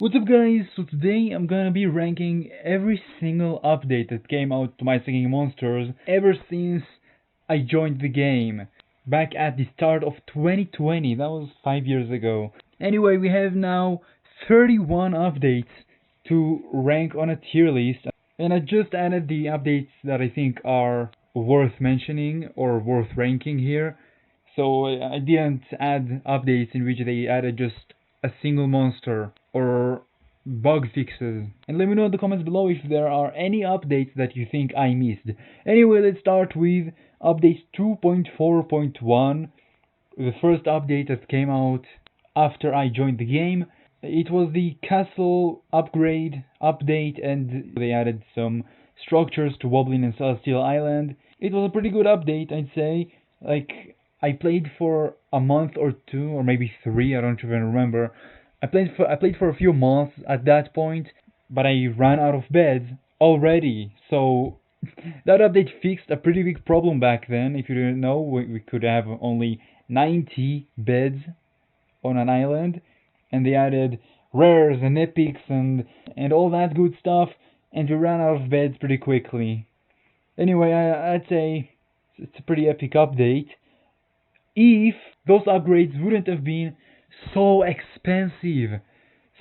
What's up guys, so today I'm gonna be ranking every single update that came out to My Singing Monsters ever since I joined the game, back at the start of 2020, that was 5 years ago. Anyway, we have now 31 updates to rank on a tier list, and I just added the updates that I think are worth mentioning or worth ranking here. So I didn't add updates in which they added just a single monster or bug fixes. And let me know in the comments below if there are any updates that you think I missed. Anyway, let's start with update 2.4.1, the first update that came out after I joined the game. It was the castle upgrade update, and they added some structures to Wublin and Celestial Island. It was a pretty good update, I'd say. Like, I played for a month or two, or maybe three, I don't even remember. I played for a few months at that point, but I ran out of beds already. So that update fixed a pretty big problem back then. If you didn't know, we could have only 90 beds on an island, and they added rares and epics and all that good stuff, and we ran out of beds pretty quickly. Anyway, I'd say it's a pretty epic update. If those upgrades wouldn't have been so expensive.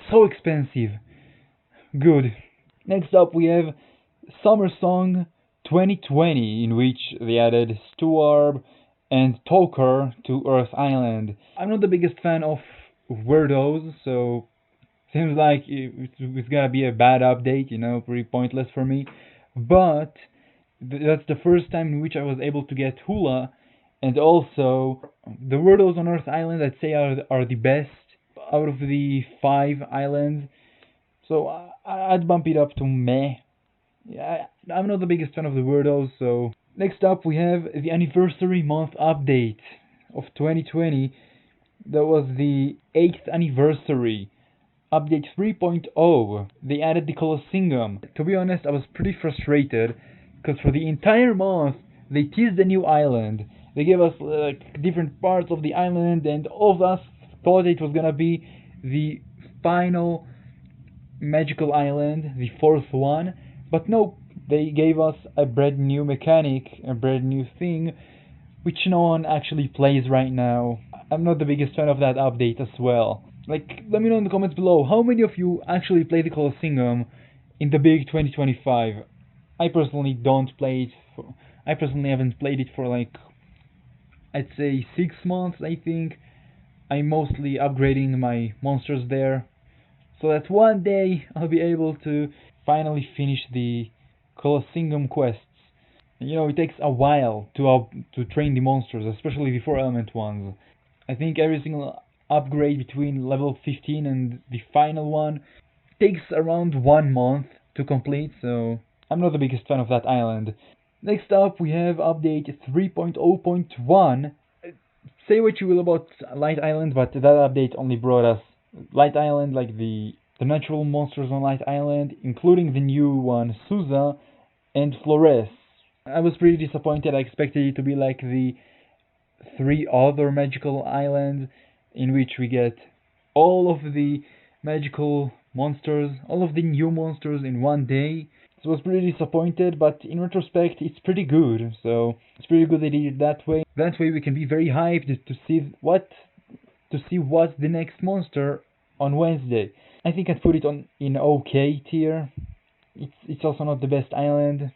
So expensive. Good. Next up we have Summer Song 2020, in which they added Stuarb and Toker to Earth Island. I'm not the biggest fan of weirdos, so seems like it's gonna be a bad update, pretty pointless for me. But that's the first time in which I was able to get Hula, and also the weirdos on Earth Island I'd say are the best out of the 5 islands. So I'd bump it up to meh. Yeah, I'm not the biggest fan of the weirdos, so... Next up we have the anniversary month update of 2020. That was the 8th anniversary. Update 3.0. They added the Colossingum. To be honest, I was pretty frustrated, because for the entire month they teased a new island. They gave us different parts of the island, and all of us thought it was gonna be the final magical island, the 4th one. But no, they gave us a brand new mechanic, a brand new thing, which no one actually plays right now. I'm not the biggest fan of that update as well. Like, let me know in the comments below, how many of you actually play the Colossingum in the big 2025? I personally don't play it. I personally haven't played it for like, I'd say 6 months, I think. I'm mostly upgrading my monsters there, so that one day I'll be able to finally finish the Colossingum quests. It takes a while to train the monsters, especially the 4 element ones. I think every single upgrade between level 15 and the final one takes around 1 month to complete, so I'm not the biggest fan of that island. Next up we have update 3.0.1. Say what you will about Light Island, but that update only brought us Light Island, like the natural monsters on Light Island, including the new one, Souza and Flores. I was pretty disappointed. I expected it to be like the 3 other magical islands, in which we get all of the magical monsters, all of the new monsters in one day. So I was pretty disappointed, but in retrospect it's pretty good. So it's pretty good they did it that way. That way we can be very hyped to see what's the next monster on Wednesday. I think I'd put it in OK tier. It's also not the best island,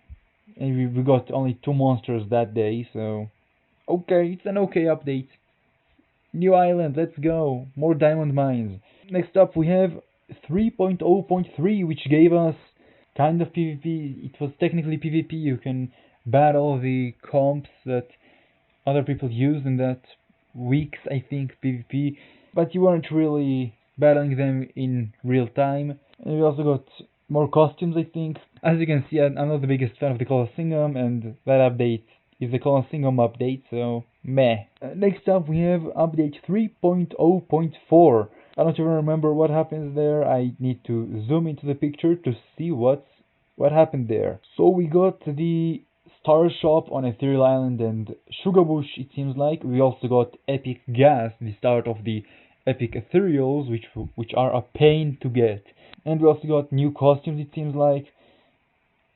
and we got only 2 monsters that day, so okay, it's an okay update. New island, let's go. More diamond mines. Next up we have 3.0.3, which gave us kind of PvP. It was technically PvP. You can battle the comps that other people use in that week's, I think, PvP, but you weren't really battling them in real time. And we also got more costumes, I think. As you can see, I'm not the biggest fan of the Colossingum, and that update is the Colossingum update, so meh. Next up we have update 3.0.4. I don't even remember what happens there. I need to zoom into the picture to see what happened there. So we got the Star Shop on Ethereal Island and Sugarbush, it seems like. We also got Epic Gas, the start of the epic ethereals, which are a pain to get. And we also got new costumes, it seems like.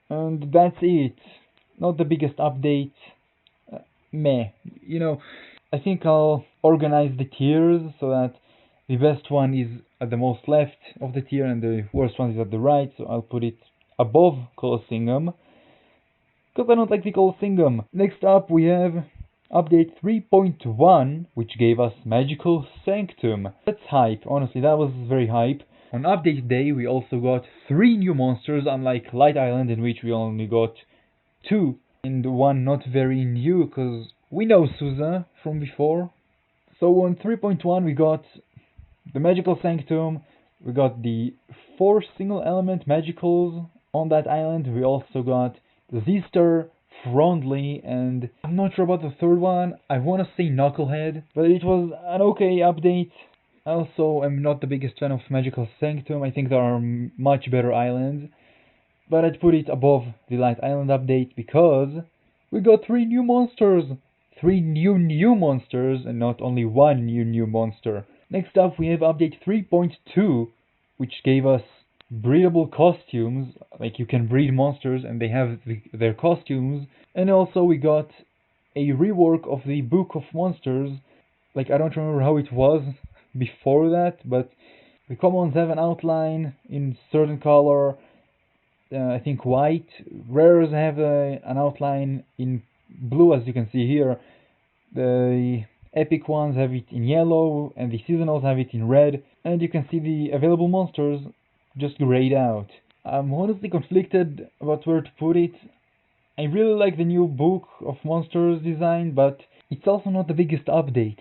And that's it. Not the biggest update. Meh. You know, I think I'll organize the tiers so that the best one is at the most left of the tier and the worst one is at the right. So I'll put it above Colossingum, because I don't like the Colossingum. Next up we have update 3.1, which gave us Magical Sanctum. That's hype, honestly, that was very hype. On update day we also got 3 new monsters, unlike Light Island in which we only got 2, and one not very new because we know Suza from before. So on 3.1 we got the Magical Sanctum, we got the 4 single element magicals on that island, we also got the Z-Star, Frondly, and I'm not sure about the third one. I want to say Knucklehead, but it was an okay update. I also am not the biggest fan of Magical Sanctum. I think there are much better islands, but I'd put it above the Light Island update because we got 3 new monsters. 3 new monsters, and not only one new monster. Next up we have update 3.2, which gave us breedable costumes, like you can breed monsters and they have their costumes. And also we got a rework of the Book of Monsters. Like, I don't remember how it was before that, but the commons have an outline in certain color, I think white. Rares have an outline in blue, as you can see here. The epic ones have it in yellow, and the seasonals have it in red. And you can see the available monsters just grayed out. I'm honestly conflicted about where to put it. I really like the new Book of Monsters design, but it's also not the biggest update.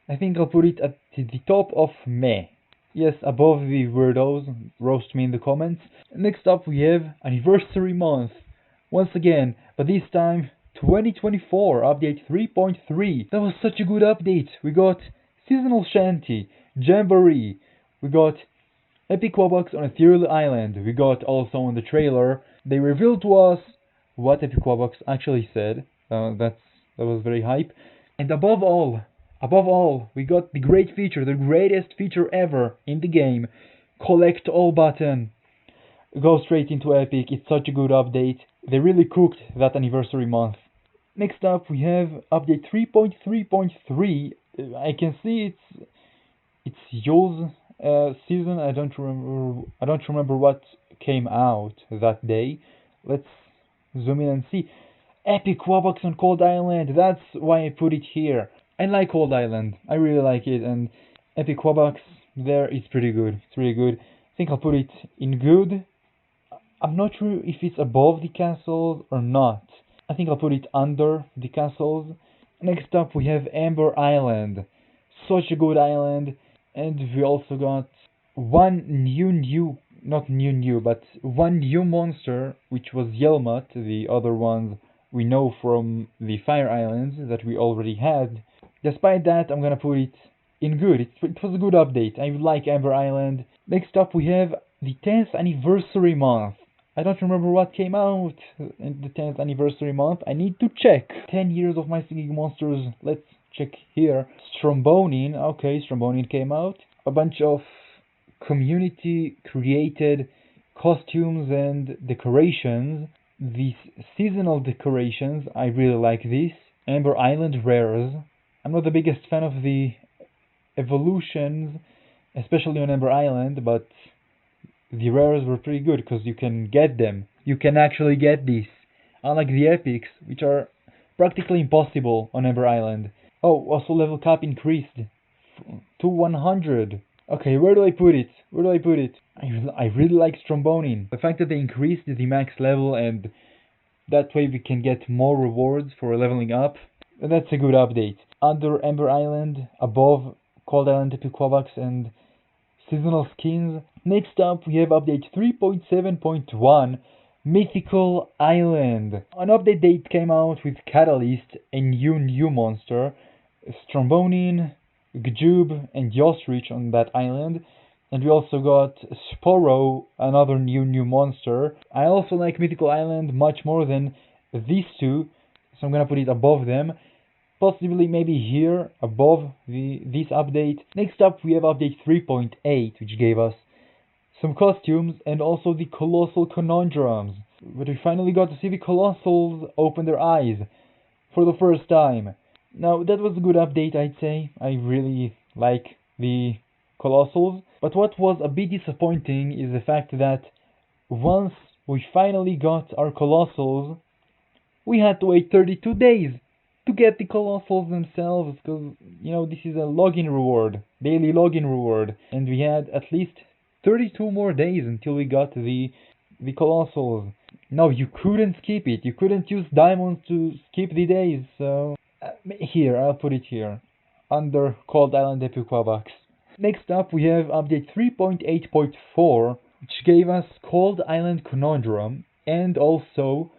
I think I'll put it at the top of meh. Yes, above the weirdos. Roast me in the comments. Next up we have Anniversary Month. Once again, but this time 2024, update 3.3. That was such a good update. We got Seasonal Shanty, Jamboree, we got Epic Wubbox on Ethereal Island. We got also on the trailer, they revealed to us what Epic Wubbox actually said. That was very hype. And above all, we got the great feature, the greatest feature ever in the game, Collect All button. Go straight into Epic. It's such a good update. They really cooked that anniversary month. Next up we have update 3.3.3. I can see it's Yule's season. I don't remember what came out that day. Let's zoom in and see. Epic Wubbox on Cold Island. That's why I put it here. I like Cold Island. I really like it, and Epic Wubbox there is pretty good. It's really good. I think I'll put it in good. I'm not sure if it's above the castles or not. I think I'll put it under the castles. Next up we have Ember Island. Such a good island. And we also got one new monster, which was Yelmut. The other ones we know from the Fire Islands that we already had. Despite that, I'm gonna put it in good. It was a good update. I like Ember Island. Next up we have the 10th anniversary month. I don't remember what came out in the 10th anniversary month. I need to check. 10 years of My Singing Monsters. Let's check here. Strombonin. Okay, Strombonin came out. A bunch of community created costumes and decorations. These seasonal decorations, I really like this. Ember Island rares. I'm not the biggest fan of the evolutions, especially on Ember Island, but the rares were pretty good because you can get them. You can actually get these. Unlike the epics, which are practically impossible on Ember Island. Oh, also level cap increased to 100. Okay, where do I put it? I really like Strombonin. The fact that they increased the max level and that way we can get more rewards for leveling up, that's a good update. Under Ember Island, above Cold Island, Epic Wubbox, and seasonal skins. Next up we have update 3.7.1, Mythical Island. An update date came out with Catalyst, a new monster, Strombonin, Gjub, and Yostrich on that island. And we also got Sporo, another new monster. I also like Mythical Island much more than these two, so I'm gonna put it above them. possibly maybe here above this update. Next up we have update 3.8, which gave us some costumes and also the colossal conundrums. But we finally got to see the Colossals open their eyes for the first time. Now that was a good update, I'd say. I really like the Colossals. But what was a bit disappointing is the fact that once we finally got our Colossals, we had to wait 32 days to get the Colossals themselves, because, you know, this is a login reward, daily login reward, and we had at least 32 more days until we got the Colossals. No, you couldn't skip it. You couldn't use diamonds to skip the days, so... here, I'll put it here, under Cold Island Epic Wubbox. Next up we have update 3.8.4, which gave us Cold Island Conundrum, and also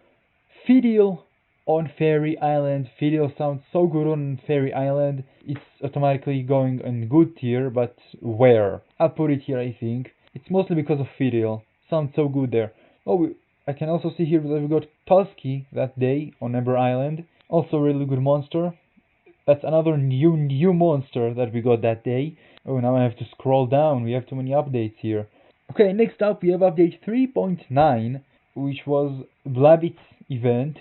Fiddle on Fairy Island. Fiddle sounds so good on Fairy Island. It's automatically going in good tier, but where? I'll put it here, I think. It's mostly because of Fiddle. Sounds so good there. Oh, I can also see here that we got Tusky that day on Ember Island. Also a really good monster. That's another new monster that we got that day. Oh, now I have to scroll down. We have too many updates here. Okay, next up we have update 3.9, which was Blabbit's event.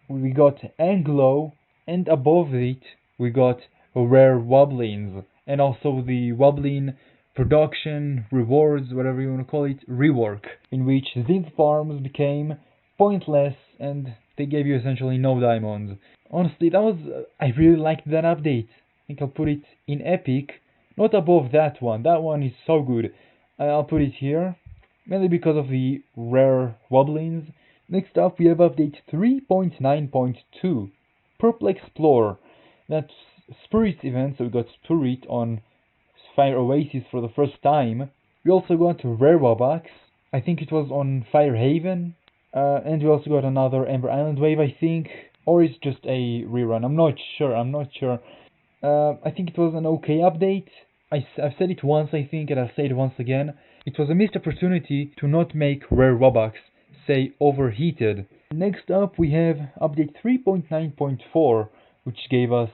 We got Anglo, and above it we got rare Wublins, and also the Wublin production rewards, whatever you want to call it, rework, in which Zinth farms became pointless and they gave you essentially no diamonds. Honestly, I really liked that update. I think I'll put it in epic, not above that one. That one is so good. I'll put it here, mainly because of the rare Wublins. Next up we have update 3.9.2, Purple Explorer. That's Spirit event, so we got Spirit on Fire Oasis for the first time. We also got Rare Wubbox, I think it was on Fire Haven, and we also got another Ember Island wave, I think, or it's just a rerun, I'm not sure. I think it was an okay update. I've said it once, I think, and I'll say it once again. It was a missed opportunity to not make Rare Wubbox say overheated. Next up we have update 3.9.4, which gave us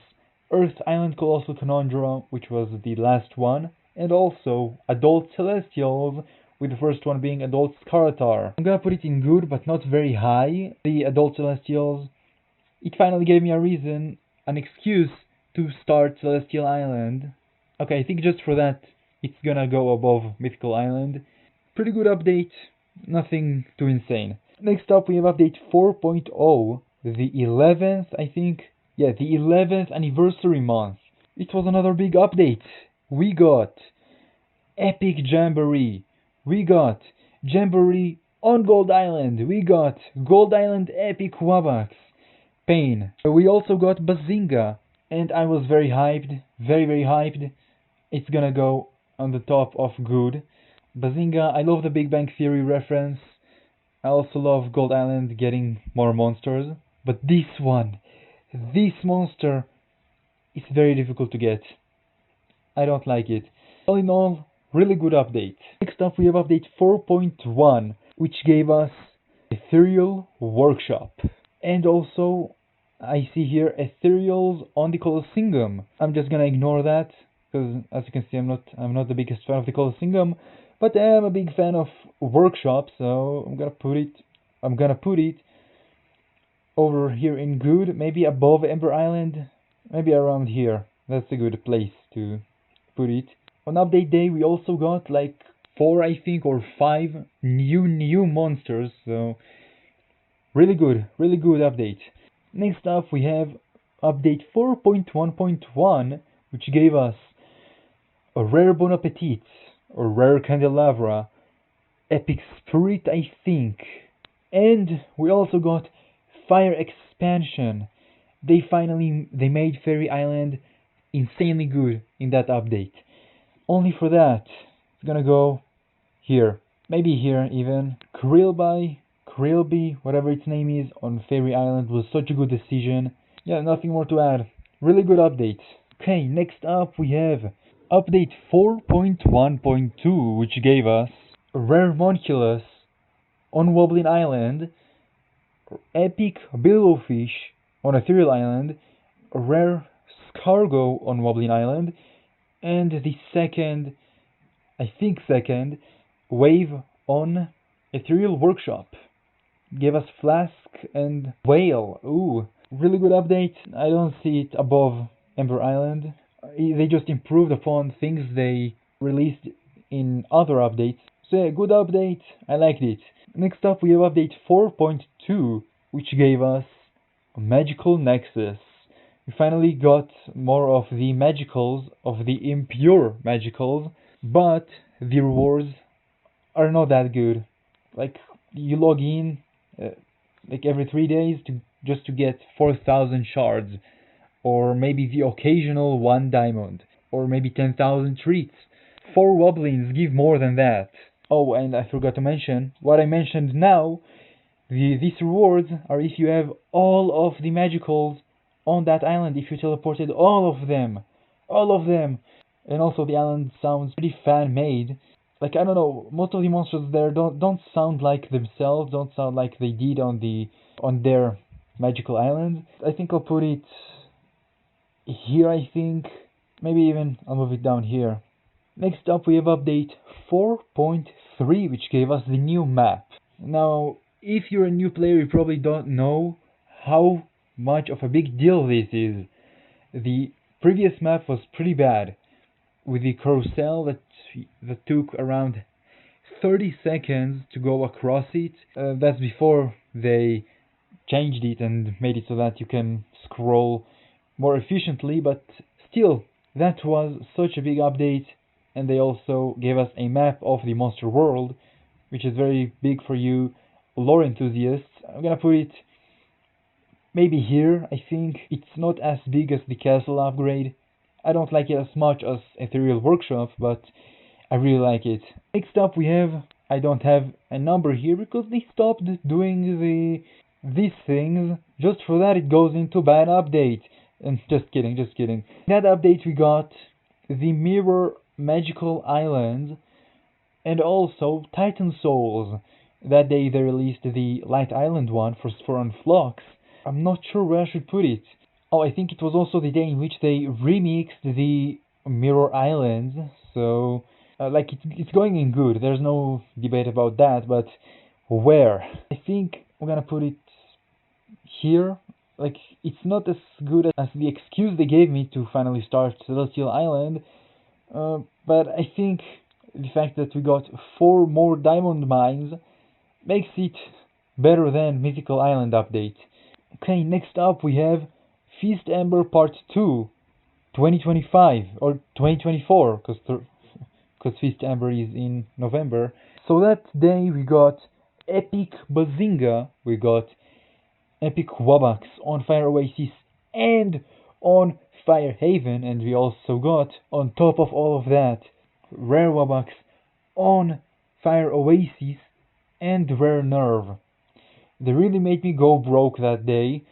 Earth Island Colossal Conundrum, which was the last one, and also Adult Celestials, with the first one being Adult Skaratar. I'm gonna put it in good, but not very high. The Adult Celestials, it finally gave me a reason, an excuse to start Celestial Island. Okay, I think just for that, it's gonna go above Mythical Island. Pretty good update, nothing too insane. Next up we have update 4.0, the 11th, I think. Yeah, the 11th anniversary month. It was another big update. We got Epic Jamboree. We got Jamboree on Gold Island. We got Gold Island Epic Wubbox. Pain. We also got Bazinga. And I was very hyped. Very hyped. It's gonna go on the top of good. Bazinga, I love the Big Bang Theory reference. I also love Gold Island getting more monsters. But this monster is very difficult to get. I don't like it. All in all, really good update. Next up we have update 4.1, which gave us Ethereal Workshop. And also, I see here Ethereals on the Colossingum. I'm just gonna ignore that, because as you can see I'm not the biggest fan of the Colossingum, but I am a big fan of Workshop, so I'm gonna put it over here in good, maybe above Ember Island, maybe around here. That's a good place to put it. On update day we also got like 4, I think, or 5 new monsters, so really good update. Next up we have update 4.1.1, which gave us a rare Bon Appetit, or rare Candelabra, Epic Spirit, I think, and we also got Fire Expansion. They made Fairy Island insanely good in that update. Only for that, it's gonna go here, maybe here even. Krillby, whatever its name is, on Fairy Island was such a good decision. Yeah, nothing more to add. Really good update. Okay, next up we have update 4.1.2, which gave us a rare Monculus on Wublin Island, Epic Billowfish on Ethereal Island, a rare cargo on Wublin Island, and the second wave on Ethereal Workshop. Gave us Flask and Whale. Ooh, really good update. I don't see it above Ember Island. They just improved upon things they released in other updates. So yeah, good update. I liked it. Next up we have update 4.2, which gave us Magical Nexus. We finally got more of the magicals, of the impure magicals, but the rewards are not that good. Like, you log in like every 3 days just to get 4,000 shards, or maybe the occasional 1 diamond, or maybe 10,000 treats. 4 Wublins give more than that. Oh, and I forgot to mention, what I mentioned now, these rewards are if you have all of the magicals on that island, if you teleported all of them. And also the island sounds pretty fan-made. Like, I don't know, most of the monsters there don't sound like themselves, don't sound like they did on their magical island. I think I'll put it here, I think. Maybe even I'll move it down here. Next up we have update 4.3, which gave us the new map. Now, if you're a new player, you probably don't know how much of a big deal this is. The previous map was pretty bad, with the carousel that took around 30 seconds to go across it. That's before they changed it and made it so that you can scroll more efficiently, but still, that was such a big update. And they also gave us a map of the monster world, which is very big for you lore enthusiasts. I'm gonna put it maybe here. I think it's not as big as the castle upgrade. I don't like it as much as Ethereal Workshop, but I really like it. Next up we have, I don't have a number here because they stopped doing these things. Just for that it goes into bad update. And just kidding. That update we got the Mirror Magical Island and also Titan Souls. That day they released the Light Island one for Unflux. I'm not sure where I should put it. Oh, I think it was also the day in which they remixed the Mirror Islands, so like it's going in good, there's no debate about that, but where? I think I'm gonna put it here. Like, it's not as good as the excuse they gave me to finally start Celestial Island, but I think the fact that we got 4 more diamond mines makes it better than Mythical Island update. Okay, next up we have Feast Ember Part 2, 2025, or 2024, because Feast Ember is in November. So that day we got Epic Bazinga, we got Epic Wubbox on Fire Oasis and on Fire Haven, and we also got, on top of all of that, Rare Wubbox on Fire Oasis and Rare Nerve. They really made me go broke that day.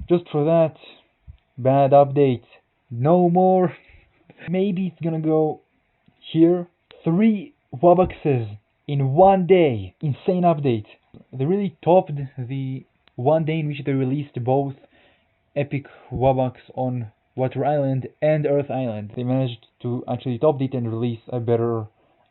Just for that, bad update. No more. Maybe it's gonna go here. 3 Wubboxes in 1 day. Insane update. They really topped the 1 day in which they released both Epic Wubbox on Water Island and Earth Island. They managed to actually top it and release a better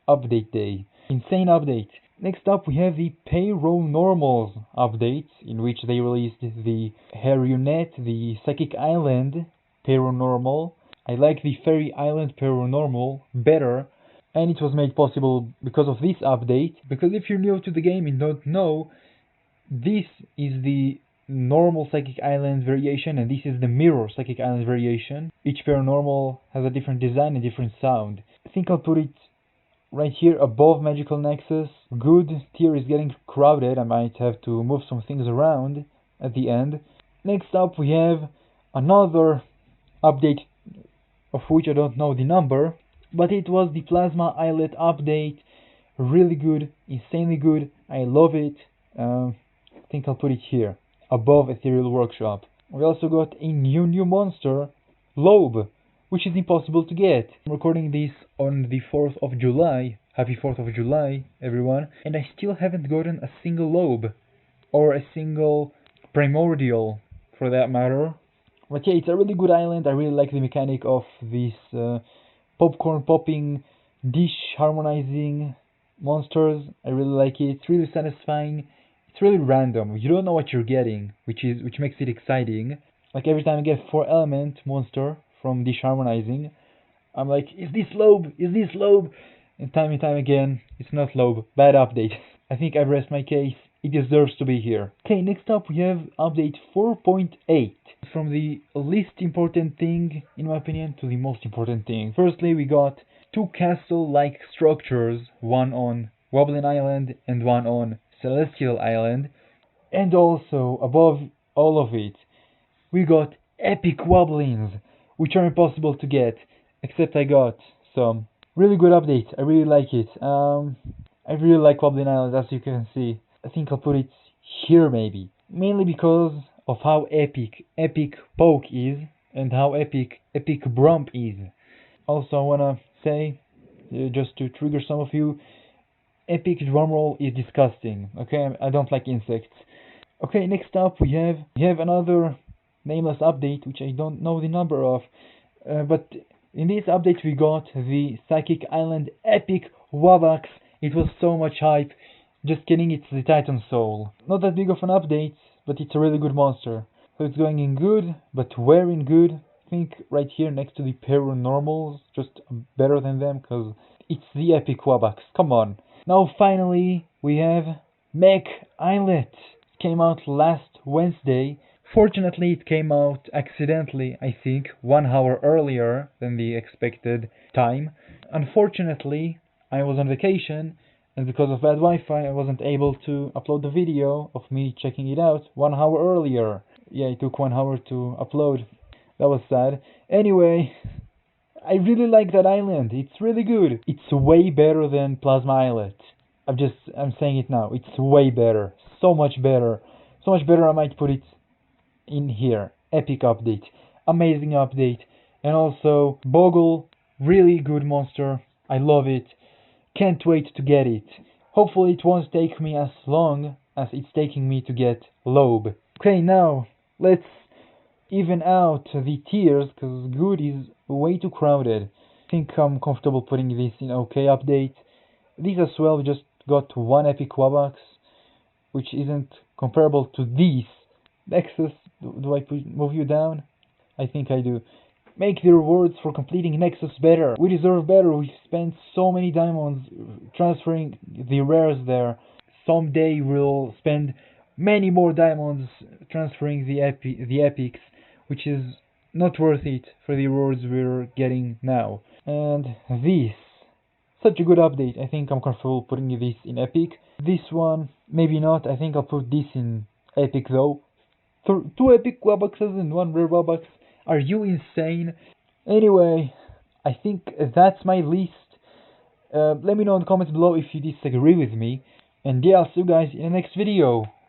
update day. Insane update. Next up we have the Paranormals update, in which they released the Harryunet, the Psychic Island Paranormal. I like the Fairy Island Paranormal better, and it was made possible because of this update. Because if you're new to the game and don't know, this is the normal Psychic Island variation and this is the Mirror Psychic Island variation. Each Paranormal has a different design and different sound. I think I'll put it right here above Magical Nexus. Good tier is getting crowded. I might have to move some things around at the end. Next up we have another update of which I don't know the number, but it was the Plasma Islet update. Really good, insanely good. I love it. I think I'll put it here above Ethereal Workshop. We also got a new monster, Lobe, which is impossible to get. I'm recording this on the 4th of July. Happy 4th of July, everyone. And I still haven't gotten a single Lobe, or a single Primordial, for that matter. But yeah, it's a really good island. I really like the mechanic of this popcorn popping, dish harmonizing monsters. I really like it. It's really satisfying. It's really random. You don't know what you're getting, which makes it exciting. Like every time I get 4-element monster from dish harmonizing, I'm like, is this Lobe? Is this Lobe? And time again, it's not Lobe. Bad update. I think I've rest my case. It deserves to be here. Okay, next up we have update 4.8. From the least important thing, in my opinion, to the most important thing. Firstly, we got 2 castle-like structures, one on Wublin Island and one on Celestial Island. And also, above all of it, we got epic Wublins, which are impossible to get, except I got some. Really good update. I really like it. I really like Wublin Island, as you can see. I think I'll put it here maybe. Mainly because of how epic Poke is and how epic Brump is. Also, I wanna say, just to trigger some of you, epic drumroll is disgusting. Okay, I don't like insects. Okay, next up we have another nameless update, which I don't know the number of, but in this update we got the Psychic Island epic Wubbox. It was so much hype. Just kidding, it's the Titan Soul. Not that big of an update, but it's a really good monster. So it's going in good, but where in good? I think right here next to the Paranormals, just better than them, because it's the epic Wubbox. Come on. Now finally, we have Mech Islet. It came out last Wednesday. Fortunately, it came out accidentally, I think, 1 hour earlier than the expected time. Unfortunately, I was on vacation, and because of bad Wi-Fi, I wasn't able to upload the video of me checking it out 1 hour earlier. Yeah, it took 1 hour to upload. That was sad. Anyway, I really like that island. It's really good. It's way better than Plasma Islet. I'm saying it now. It's way better. So much better. So much better I might put it in here. Epic update. Amazing update. And also, Bogle, really good monster. I love it. Can't wait to get it. Hopefully it won't take me as long as it's taking me to get Lobe. Okay, now let's even out the tiers, because good is way too crowded. I think I'm comfortable putting this in OK update. These as well, we just got 1 epic Wubbox, which isn't comparable to these. Nexus, do I move you down? I think I do. Make the rewards for completing Nexus better. We deserve better. We spent so many diamonds transferring the rares there. Someday we'll spend many more diamonds transferring the epics, which is not worth it for the rewards we're getting now. And this, such a good update. I think I'm comfortable putting this in epic. This one, maybe not. I think I'll put this in epic though. 2 epic Wubboxes and 1 rare Wubbox. Are you insane? Anyway, I think that's my list. Let me know in the comments below if you disagree with me. And yeah, I'll see you guys in the next video.